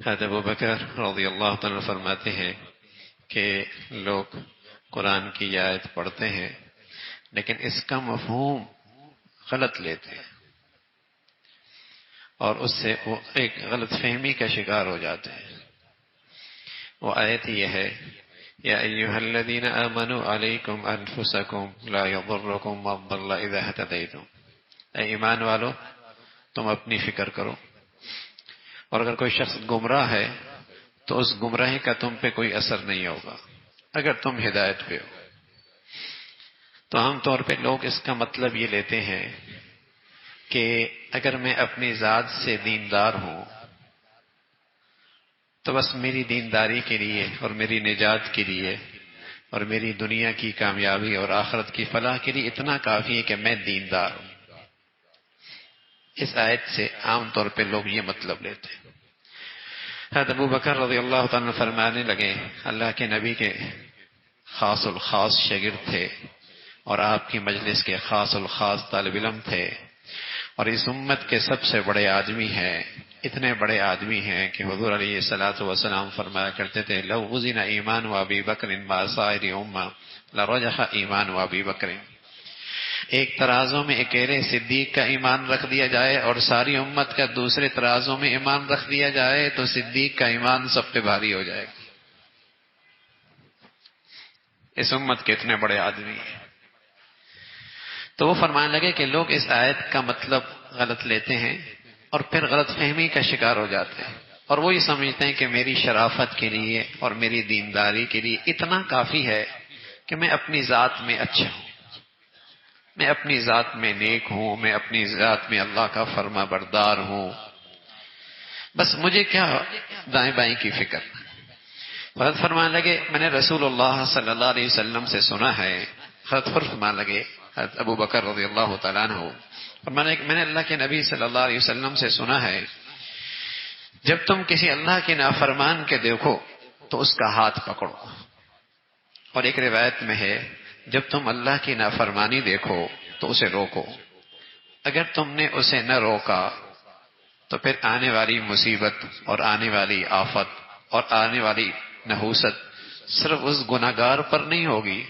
حضرت ابوبکر رضی اللہ تعالیٰ فرماتے ہیں کہ لوگ قرآن کی آیت پڑھتے ہیں لیکن اس کا مفہوم غلط لیتے ہیں اور اس سے وہ ایک غلط فہمی کا شکار ہو جاتے ہیں. وہ آیت یہ ہے یا ایھا الذین آمنوا علیکم انفسکم لا یضرکم من ضل اذا اہتدیتم. اے ایمان والو تم اپنی فکر کرو اور اگر کوئی شخص گمراہ ہے تو اس گمراہی کا تم پہ کوئی اثر نہیں ہوگا اگر تم ہدایت پہ ہو. تو عام طور پہ لوگ اس کا مطلب یہ لیتے ہیں کہ اگر میں اپنی ذات سے دیندار ہوں تو بس میری دینداری کے لیے اور میری نجات کے لیے اور میری دنیا کی کامیابی اور آخرت کی فلاح کے لیے اتنا کافی ہے کہ میں دیندار ہوں. اس آیت سے عام طور پہ لوگ یہ مطلب لیتے ہیں. حضرت ابوبکر رضی اللہ تعالیٰ فرمانے لگے اللہ کے نبی کے خاص الخاص شاگرد تھے اور آپ کی مجلس کے خاص الخاص طالب علم تھے اور اس امت کے سب سے بڑے آدمی ہیں. اتنے بڑے آدمی ہیں کہ حضور علیہ الصلوۃ والسلام فرمایا کرتے تھے لو وزن ایمان ابی بکر مع سائر امہ لرجح ایمان ابی بکر. ایک ترازو میں اکیلے صدیق کا ایمان رکھ دیا جائے اور ساری امت کا دوسرے ترازو میں ایمان رکھ دیا جائے تو صدیق کا ایمان سب پہ بھاری ہو جائے گا. اس امت کے اتنے بڑے آدمی ہیں. تو وہ فرمانے لگے کہ لوگ اس آیت کا مطلب غلط لیتے ہیں اور پھر غلط فہمی کا شکار ہو جاتے ہیں اور وہ یہ سمجھتے ہیں کہ میری شرافت کے لیے اور میری دینداری کے لیے اتنا کافی ہے کہ میں اپنی ذات میں اچھا ہوں، میں اپنی ذات میں نیک ہوں، میں اپنی ذات میں اللہ کا فرما بردار ہوں، بس مجھے کیا دائیں بائیں کی فکر. حضرت فرمانے لگے میں نے رسول اللہ صلی اللہ علیہ وسلم سے سنا ہے. حضرت فرمانے لگے حضرت ابو بکر رضی اللہ تعالیٰ عنہ فرمانے لگے میں نے اللہ کے نبی صلی اللہ علیہ وسلم سے سنا ہے جب تم کسی اللہ کے نافرمان کے دیکھو تو اس کا ہاتھ پکڑو. اور ایک روایت میں ہے جب تم اللہ کی نافرمانی دیکھو تو اسے روکو. اگر تم نے اسے نہ روکا تو پھر آنے والی مصیبت اور آنے والی آفت اور آنے والی نحوست صرف اس گناہگار پر نہیں ہوگی،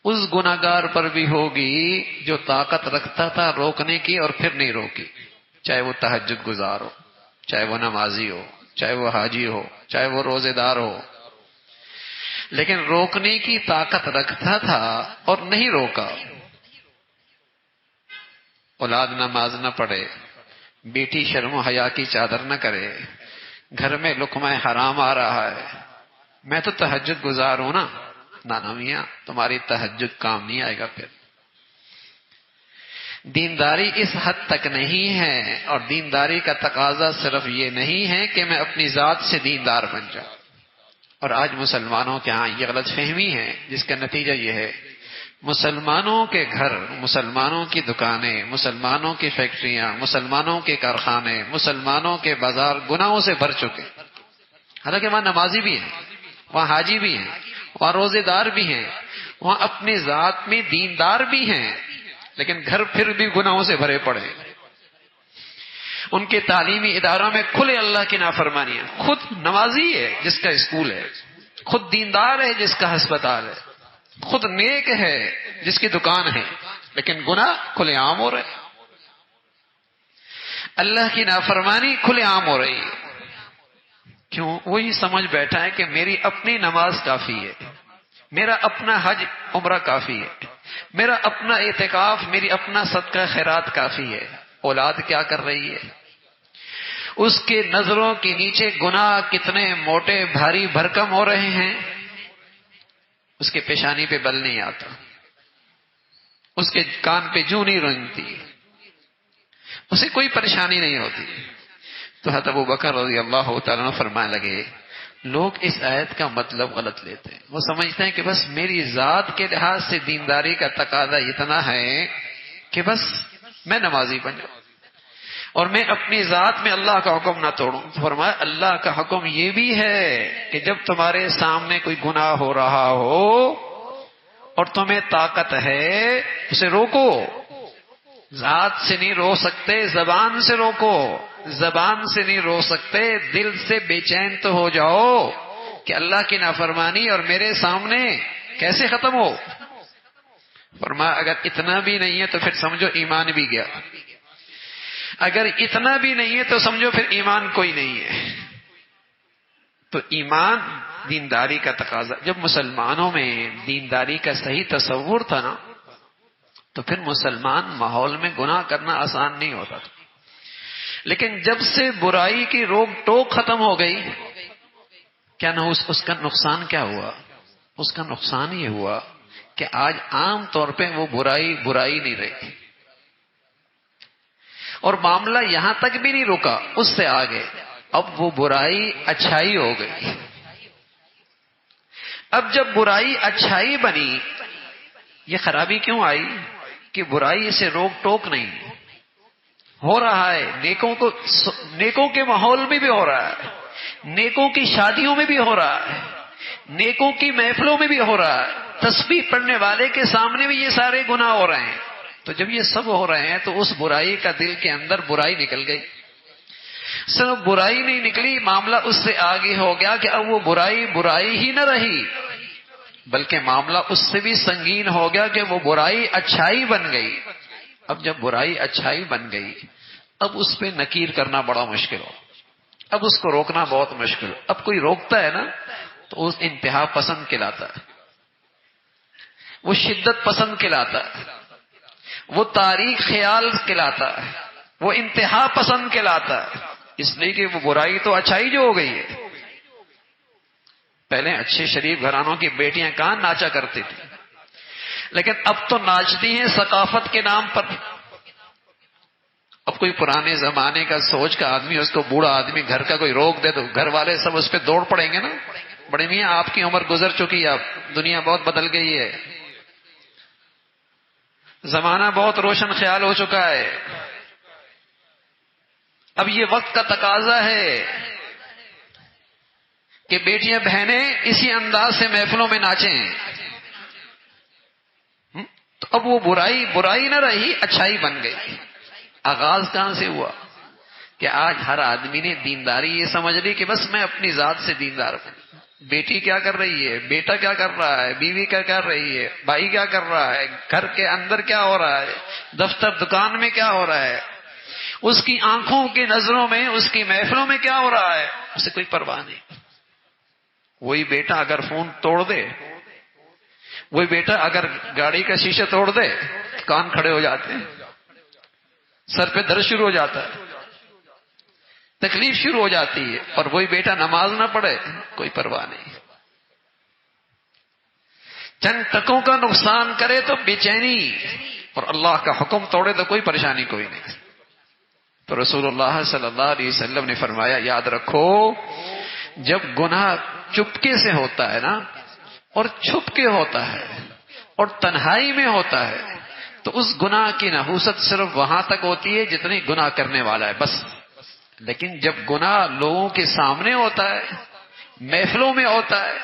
اس گناہگار پر بھی ہوگی جو طاقت رکھتا تھا روکنے کی اور پھر نہیں روکی. چاہے وہ تہجد گزار ہو، چاہے وہ نمازی ہو، چاہے وہ حاجی ہو، چاہے وہ روزے دار ہو، لیکن روکنے کی طاقت رکھتا تھا اور نہیں روکا. اولاد نماز نہ پڑھے، بیٹی شرم و حیا کی چادر نہ کرے، گھر میں لقمہ حرام آ رہا ہے، میں تو تہجد گزار ہوں نا. نانا میاں تمہاری تہجد کام نہیں آئے گا. پھر دینداری اس حد تک نہیں ہے اور دینداری کا تقاضا صرف یہ نہیں ہے کہ میں اپنی ذات سے دیندار بن جاؤں. اور آج مسلمانوں کے ہاں یہ غلط فہمی ہے جس کا نتیجہ یہ ہے مسلمانوں کے گھر، مسلمانوں کی دکانیں، مسلمانوں کی فیکٹریاں، مسلمانوں کے کارخانے، مسلمانوں کے بازار گناہوں سے بھر چکے. حالانکہ وہاں نمازی بھی ہیں، وہاں حاجی بھی ہیں، وہاں روزے دار بھی ہیں، وہاں اپنی ذات میں دیندار بھی ہیں، لیکن گھر پھر بھی گناہوں سے بھرے پڑے. ان کے تعلیمی اداروں میں کھلے اللہ کی نافرمانی ہے. خود نمازی ہے جس کا اسکول ہے، خود دیندار ہے جس کا ہسپتال ہے، خود نیک ہے جس کی دکان ہے، لیکن گناہ کھلے عام ہو رہے. اللہ کی نافرمانی کھلے عام ہو رہی ہے. کیوں؟ وہی سمجھ بیٹھا ہے کہ میری اپنی نماز کافی ہے، میرا اپنا حج عمرہ کافی ہے، میرا اپنا اعتکاف، میری اپنا صدقہ خیرات کافی ہے. اولاد کیا کر رہی ہے؟ اس کے نظروں کے نیچے گناہ کتنے موٹے بھاری بھرکم ہو رہے ہیں. اس کے پیشانی پہ بل نہیں آتا، اس کے کان پہ جوں نہیں رنگتی، اسے کوئی پریشانی نہیں ہوتی. تو حضرت ابو بکر رضی اللہ تعالیٰ عنہ فرمانے لگے لوگ اس آیت کا مطلب غلط لیتے ہیں. وہ سمجھتے ہیں کہ بس میری ذات کے لحاظ سے دینداری کا تقاضا اتنا ہے کہ بس میں نمازی بن جاؤں اور میں اپنی ذات میں اللہ کا حکم نہ توڑوں. فرمایا اللہ کا حکم یہ بھی ہے کہ جب تمہارے سامنے کوئی گناہ ہو رہا ہو اور تمہیں طاقت ہے اسے روکو. ذات سے نہیں روک سکتے، زبان سے روکو. زبان سے نہیں رو سکتے، دل سے بے چین تو ہو جاؤ کہ اللہ کی نافرمانی اور میرے سامنے کیسے ختم ہو. فرمایا اگر اتنا بھی نہیں ہے تو پھر سمجھو ایمان بھی گیا. اگر اتنا بھی نہیں ہے تو سمجھو پھر ایمان کوئی نہیں ہے. تو ایمان دینداری کا تقاضا. جب مسلمانوں میں دینداری کا صحیح تصور تھا نا تو پھر مسلمان ماحول میں گناہ کرنا آسان نہیں ہوتا تھا. لیکن جب سے برائی کی روک ٹوک ختم ہو گئی، کیا نہ اس کا نقصان کیا ہوا؟ اس کا نقصان یہ ہوا کہ آج عام طور پہ وہ برائی نہیں رہی، اور معاملہ یہاں تک بھی نہیں رکا، اس سے آگے اب وہ برائی اچھائی ہو گئی. اب جب برائی اچھائی بنی، یہ خرابی کیوں آئی کہ برائی سے روک ٹوک نہیں ہو رہا ہے. نیکوں کے ماحول میں بھی ہو رہا ہے، نیکوں کی شادیوں میں بھی ہو رہا ہے، نیکوں کی محفلوں میں بھی ہو رہا ہے، تسبیح پڑھنے والے کے سامنے بھی یہ سارے گناہ ہو رہے ہیں. تو جب یہ سب ہو رہے ہیں تو اس برائی کا دل کے اندر برائی نکل گئی. صرف برائی نہیں نکلی، معاملہ اس سے آگے ہو گیا کہ اب وہ برائی ہی نہ رہی، بلکہ معاملہ اس سے بھی سنگین ہو گیا کہ وہ برائی اچھائی بن گئی. اب جب برائی اچھائی بن گئی، اب اس پہ نکیر کرنا بڑا مشکل ہو، اب اس کو روکنا بہت مشکل. اب کوئی روکتا ہے نا تو اس انتہا پسند کہلاتا ہے، وہ شدت پسند کہلاتا ہے، وہ تاریخ خیال کہلاتا ہے، وہ انتہا پسند کہلاتا ہے. اس لیے کہ وہ برائی تو اچھائی جو ہو گئی ہے. پہلے اچھے شریف گھرانوں کی بیٹیاں کہاں ناچا کرتی تھی، لیکن اب تو ناچتی ہیں ثقافت کے نام پر. اب کوئی پرانے زمانے کا سوچ کا آدمی، اس کو بوڑھا آدمی گھر کا کوئی روک دے تو گھر والے سب اس پہ دوڑ پڑیں گے نا. بڑے میاں آپ کی عمر گزر چکی ہے، اب دنیا بہت بدل گئی ہے، زمانہ بہت روشن خیال ہو چکا ہے. اب یہ وقت کا تقاضا ہے کہ بیٹیاں بہنیں اسی انداز سے محفلوں میں ناچیں. تو اب وہ برائی نہ رہی، اچھائی بن گئی. آغاز کہاں سے ہوا کہ آج ہر آدمی نے دینداری یہ سمجھ لی کہ بس میں اپنی ذات سے دیندار ہوں. بیٹی کیا کر رہی ہے، بیٹا کیا کر رہا ہے، بیوی کیا کر رہی ہے، بھائی کیا کر رہا ہے، گھر کے اندر کیا ہو رہا ہے، دفتر دکان میں کیا ہو رہا ہے، اس کی آنکھوں کی نظروں میں، اس کی محفلوں میں کیا ہو رہا ہے، اسے کوئی پرواہ نہیں. وہی بیٹا اگر فون توڑ دے، وہی بیٹا اگر گاڑی کا شیشہ توڑ دے، کان کھڑے ہو جاتے ہیں، سر پہ درد شروع ہو جاتا ہے، تکلیف شروع ہو جاتی ہے. اور وہی بیٹا نماز نہ پڑھے، کوئی پرواہ نہیں. چند ٹکوں کا نقصان کرے تو بے چینی، اور اللہ کا حکم توڑے تو کوئی پریشانی کوئی نہیں. تو رسول اللہ صلی اللہ علیہ وسلم نے فرمایا، یاد رکھو جب گناہ چپکے سے ہوتا ہے نا، اور چھپ کے ہوتا ہے، اور تنہائی میں ہوتا ہے، تو اس گناہ کی نحوست صرف وہاں تک ہوتی ہے جتنی گناہ کرنے والا ہے بس. لیکن جب گناہ لوگوں کے سامنے ہوتا ہے، محفلوں میں ہوتا ہے،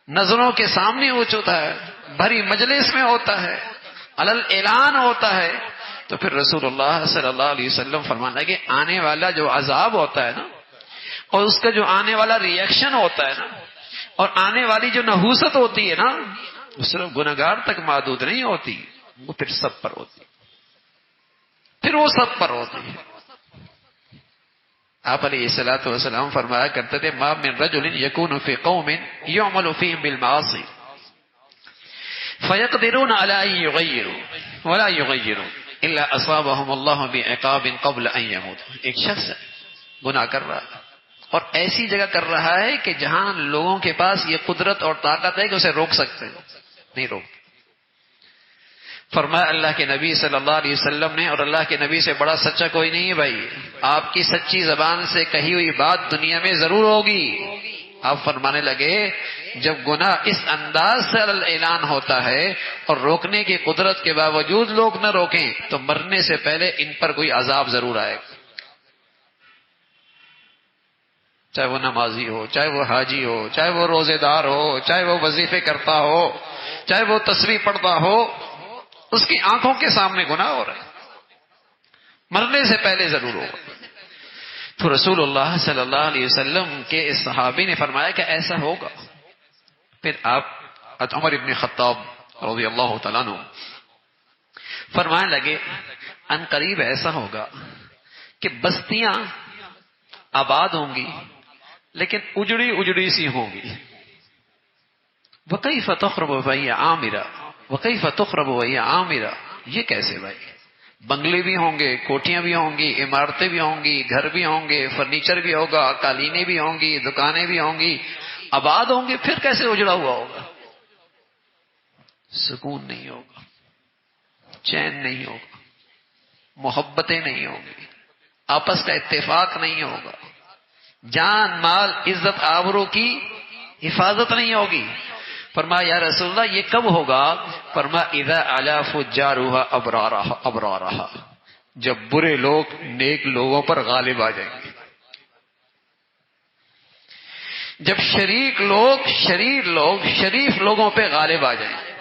نظروں کے سامنے ہوتا ہے، بھری مجلس میں ہوتا ہے، علل اعلان ہوتا ہے، تو پھر رسول اللہ صلی اللہ علیہ وسلم فرمانا کہ آنے والا جو عذاب ہوتا ہے نا، اور اس کا جو آنے والا ریئیکشن ہوتا ہے نا، اور آنے والی جو نحوست ہوتی ہے نا، وہ صرف گنہگار تک محدود نہیں ہوتی، وہ پھر سب پر ہوتی، پھر وہ سب پر ہوتی ہے. آپ علیہ الصلوۃ والسلام فرمایا کرتے تھے، ما من رجل یکون فی قوم یعمل فیہم بالمعاصی فیقدرون علی ان یغیروا ولا یغیروا الا اصابهم اللہ بعقاب قبل ان یموتوا. ایک شخص گناہ کر رہا ہے اور ایسی جگہ کر رہا ہے کہ جہاں لوگوں کے پاس یہ قدرت اور طاقت ہے کہ اسے روک سکتے ہیں، نہیں روک. فرمایا اللہ کے نبی صلی اللہ علیہ وسلم نے، اور اللہ کے نبی سے بڑا سچا کوئی نہیں ہے بھائی، آپ کی سچی زبان سے کہی ہوئی بات دنیا میں ضرور ہوگی. آپ فرمانے لگے جب گناہ اس انداز سے اعلان ہوتا ہے اور روکنے کی قدرت کے باوجود لوگ نہ روکیں تو مرنے سے پہلے ان پر کوئی عذاب ضرور آئے گا. چاہے وہ نمازی ہو، چاہے وہ حاجی ہو، چاہے وہ روزے دار ہو، چاہے وہ وظیفے کرتا ہو، چاہے وہ تسبیح پڑھتا ہو، اس کی آنکھوں کے سامنے گناہ ہو رہا ہے، مرنے سے پہلے ضرور ہوگا. تو رسول اللہ صلی اللہ علیہ وسلم کے اس صحابی نے فرمایا کہ ایسا ہوگا. پھر آپ عمر ابن خطاب رضی اللہ تعالیٰ عنہ فرمانے لگے ان قریب ایسا ہوگا کہ بستیاں آباد ہوں گی لیکن اجڑی اجڑی سی ہوں گی. وَكَيْفَ تُخْرَبُ وَهِيَ عَامِرَةٌ وَكَيْفَ تُخْرَبُ وَهِيَ عَامِرَةٌ. یہ کیسے بھائی؟ بنگلے بھی ہوں گے، کوٹیاں بھی ہوں گی، عمارتیں بھی ہوں گی، گھر بھی ہوں گے، فرنیچر بھی ہوگا، قالینیں بھی ہوں گی، دکانیں بھی ہوں گی، آباد ہوں گے، پھر کیسے اجڑا ہوا ہوگا؟ سکون نہیں ہوگا، چین نہیں ہوگا، محبتیں نہیں ہوں گی، آپس کا اتفاق نہیں ہوگا، جان مال عزت آبرو کی حفاظت نہیں ہوگی. فرمایا یا رسول اللہ یہ کب ہوگا؟ فرمایا اذا علا فجارها ابرارها، جب برے لوگ نیک لوگوں پر غالب آ جائیں گے، جب شریر لوگ شریف لوگوں پہ غالب آ جائیں گے.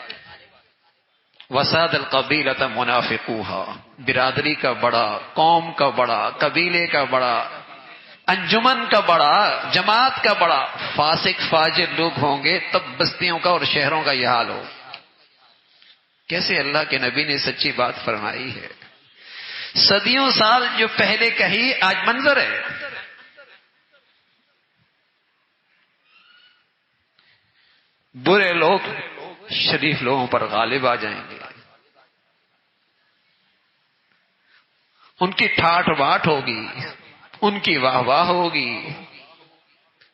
وساد القبیلۃ منافقوها، برادری کا بڑا، قوم کا بڑا، قبیلے کا بڑا، انجمن کا بڑا، جماعت کا بڑا فاسق فاجر لوگ ہوں گے، تب بستیوں کا اور شہروں کا یہ حال ہو. کیسے اللہ کے نبی نے سچی بات فرمائی ہے، صدیوں سال جو پہلے کہی آج منظر ہے. برے لوگ شریف لوگوں پر غالب آ جائیں گے، ان کی ٹھاٹ باٹ ہوگی، ان کی واہ واہ ہوگی.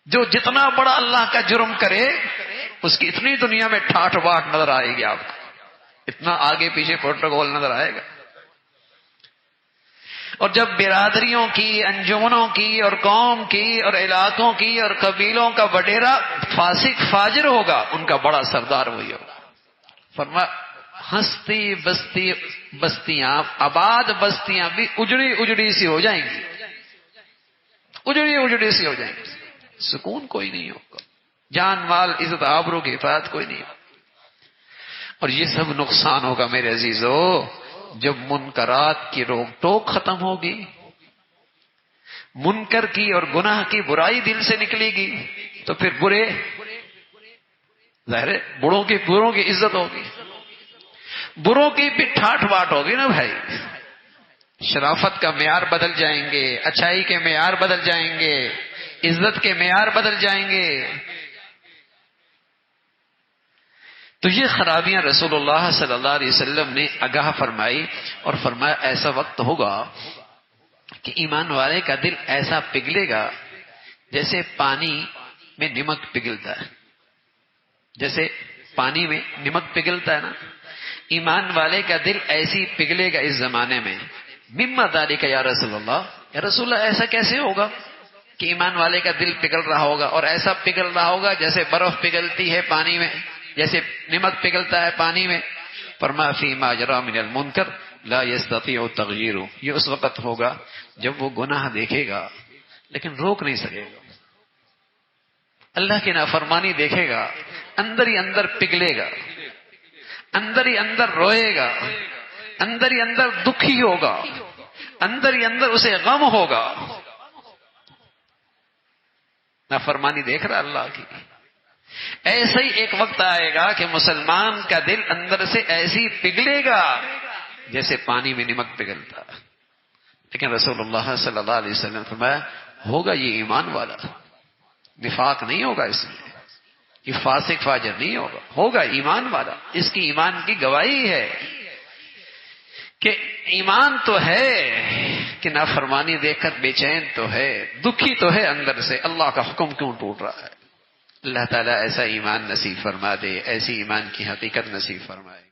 جو جتنا بڑا اللہ کا جرم کرے اس کی اتنی دنیا میں ٹھاٹ باٹ نظر آئے گی، آپ اتنا آگے پیچھے پروٹوکول نظر آئے گا. اور جب برادریوں کی، انجمنوں کی اور قوم کی اور علاقوں کی اور قبیلوں کا وڈیرا فاسق فاجر ہوگا، ان کا بڑا سردار وہی ہوگا. فرمایا ہستی بستیاں آباد بستیاں بھی اجڑی اجڑی سی ہو جائیں گی، اجڑی اجڑی سی ہو جائیں گی، سکون کوئی نہیں ہوگا، جان مال عزت آبرو کی حفاظت کوئی نہیں ہوگا. اور یہ سب نقصان ہوگا میرے عزیزو جب منکرات کی روک ٹوک ختم ہوگی، منکر کی اور گناہ کی برائی دل سے نکلے گی تو پھر برے، ظاہر ہے بروں کی عزت ہوگی، بروں کی بھی ٹھاٹ باٹ ہوگی نا بھائی. شرافت کا معیار بدل جائیں گے، اچھائی کے معیار بدل جائیں گے، عزت کے معیار بدل جائیں گے. تو یہ خرابیاں رسول اللہ صلی اللہ علیہ وسلم نے آگاہ فرمائی اور فرمایا ایسا وقت ہوگا کہ ایمان والے کا دل ایسا پگھلے گا جیسے پانی میں نمک پگھلتا ہے. جیسے پانی میں نمک پگھلتا ہے نا، ایمان والے کا دل ایسی پگھلے گا اس زمانے میں. مما ذالک یا رسول اللہ، یا رسول اللہ ایسا کیسے ہوگا کہ ایمان والے کا دل پگھل رہا ہوگا اور ایسا پگھل رہا ہوگا جیسے برف پگھلتی ہے پانی میں، جیسے نمک پگھلتا ہے پانی میں. فرمایا فیما جرى من المنکر لا يستطيع تغییرہ، یہ اس وقت ہوگا جب وہ گناہ دیکھے گا لیکن روک نہیں سکے گا، اللہ کی نافرمانی دیکھے گا، اندر ہی اندر پگھلے گا، اندر ہی اندر روئے گا، اندر ہی اندر دکھی ہوگا، اندر ہی اندر اسے غم ہوگا. نافرمانی دیکھ رہا اللہ کی. ایسا ہی ایک وقت آئے گا کہ مسلمان کا دل اندر سے ایسی پگھلے گا جیسے پانی میں نمک پگھلتا. لیکن رسول اللہ صلی اللہ علیہ وسلم فرمایا ہوگا یہ ایمان والا، نفاق نہیں ہوگا اس میں، یہ فاسق فاجر نہیں ہوگا، ہوگا ایمان والا. اس کی ایمان کی گواہی ہے کہ ایمان تو ہے کہ نافرمانی دیکھ کر بے چین تو ہے، دکھی تو ہے اندر سے، اللہ کا حکم کیوں ٹوٹ رہا ہے. اللہ تعالیٰ ایسا ایمان نصیب فرما دے، ایسی ایمان کی حقیقت نصیب فرمائے.